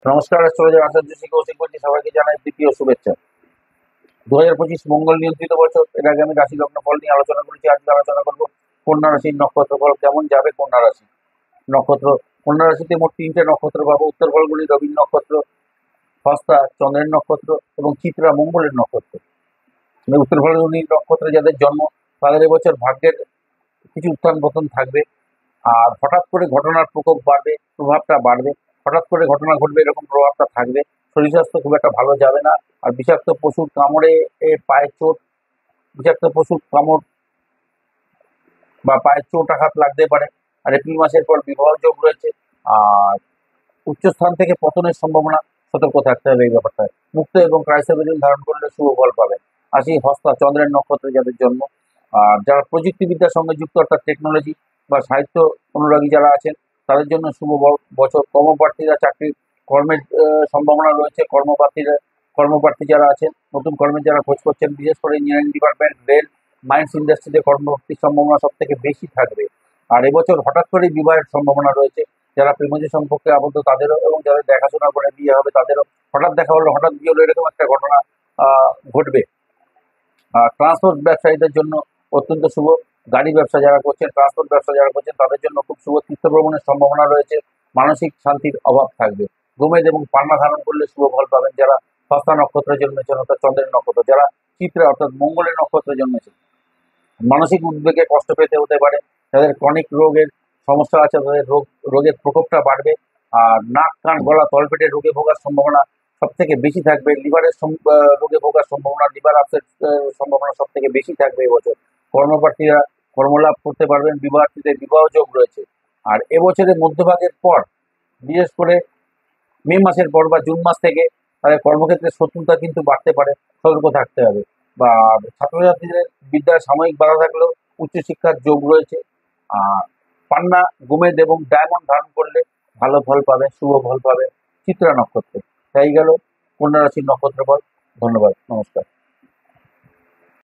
নমস্কার, অ্যাস্ট্রোলজার আচার্য কৌশিক বলছি। সবাইকে জানাই দ্বিতীয় শুভেচ্ছা। 2025 মঙ্গল নিয়ন্ত্রিত বছর। এর আগে আমি রাশি লগ্ন ফল নিয়ে আলোচনা করেছি। আজকে আলোচনা করবো কন্যা রাশির নক্ষত্র ফল কেমন যাবে। কন্যা রাশি নক্ষত্র, কন্যা রাশিতে মোট 3টে নক্ষত্র পাবো। উত্তর ফলগুলি রবির নক্ষত্র, হস্তা চন্দ্রের নক্ষত্র এবং চিত্রা মঙ্গলের নক্ষত্র। উত্তর ফলগুলি নক্ষত্রে যাদের জন্ম তাদের এবছর ভাগ্যের কিছু উত্থান পতন থাকবে। আর হঠাৎ করে ঘটনার প্রকোপ বাড়বে, প্রভাবটা বাড়বে। হঠাৎ করে ঘটনা ঘটবে এরকম প্রভাবটা থাকবে। শরীর স্বাস্থ্য খুব একটা ভালো যাবে না। আর বিষাক্ত পশুর কামড়ে পায়ে চোট, বিষাক্ত পশুর কামড় বা পায়ে চোট আঘাত লাগতে পারে। আর এপ্রিল মাসের পর বিবাহ যোগ রয়েছে। আর উচ্চস্থান থেকে পতনের সম্ভাবনা, সতর্ক থাকতে হবে এই ব্যাপারটা। মুক্ত এবং ক্রাইসোবেরিল ধারণ করলে শুভ ফল পাবে। আসি হস্তা চন্দ্রের নক্ষত্রে যাদের জন্ম, আর যারা প্রযুক্তিবিদ্যার সঙ্গে যুক্ত অর্থাৎ টেকনোলজি বা সাহিত্য অনুরাগী যারা আছেন তাদের জন্য শুভ বছর। কর্মপ্রার্থীরা চাকরির কর্মের সম্ভাবনা রয়েছে। কর্মপ্রার্থী যারা আছেন, নতুন কর্মের যারা খোঁজ করছেন, বিশেষ করে ইঞ্জিনিয়ারিং ডিপার্টমেন্ট, রেল, মাইন্স ইন্ডাস্ট্রিতে কর্মপ্রাপ্তির সম্ভাবনা সব থেকে বেশি থাকবে। আর এবছর হঠাৎ করেই বিবাহের সম্ভাবনা রয়েছে। যারা প্রেমজ সম্পর্কে আবদ্ধ তাদেরও এবং যাদের দেখাশোনা করে বিয়ে হবে তাদেরও। হঠাৎ দেখা হলো, হঠাৎ বিয়ে হলো, এরকম একটা ঘটনা ঘটবে। ট্রান্সপোর্ট ব্যবসায়ীদের জন্য অত্যন্ত শুভ। গাড়ি ব্যবসা যারা করছেন, ট্রান্সপোর্ট ব্যবসা যারা করছেন তাদের জন্য খুব শুভ। তীর্থ ভ্রমণের সম্ভাবনা রয়েছে। মানসিক শান্তির অভাব থাকবে। গোমেদ এবং পান্না ধারণ করলে শুভ ফল পাবেন। যারা হস্তা নক্ষত্রে জন্মেছেন অর্থাৎ চন্দ্রের নক্ষত্র, যারা চিত্রা অর্থাৎ মঙ্গলের নক্ষত্রে জন্মেছেন, মানসিক উদ্বেগে কষ্ট পেতে হতে পারে। যাদের ক্রনিক রোগের সমস্যা আছে তাদের রোগের প্রকোপটা বাড়বে। আর নাক কান গলা তলপেটের রোগে ভোগার সম্ভাবনা সব থেকে বেশি থাকবে। লিভারের রোগে ভোগার সম্ভাবনা, লিভার আপসেট সম্ভাবনা সব থেকে বেশি থাকবে এবছর। কর্মপ্রার্থীরা কর্মলাভ করতে পারবেন। বিবাহীদের বিবাহ যোগ রয়েছে। আর এবছরের মধ্যভাগের পর, বিশেষ করে মে মাসের পর বা জুন মাস থেকে তাদের কর্মক্ষেত্রে শত্রুতা কিন্তু বাড়তে পারে, সতর্ক থাকতে হবে। বা ছাত্রছাত্রীদের বিদ্যার সাময়িক বাধা থাকলেও উচ্চশিক্ষার যোগ রয়েছে। আর পান্না, গোমেদ এবং ডায়মন্ড ধারণ করলে ভালো ফল পাবে, শুভ ফল পাবে চিত্রা নক্ষত্রে। তাই গেল কন্যা রাশির নক্ষত্র ফল। ধন্যবাদ, নমস্কার।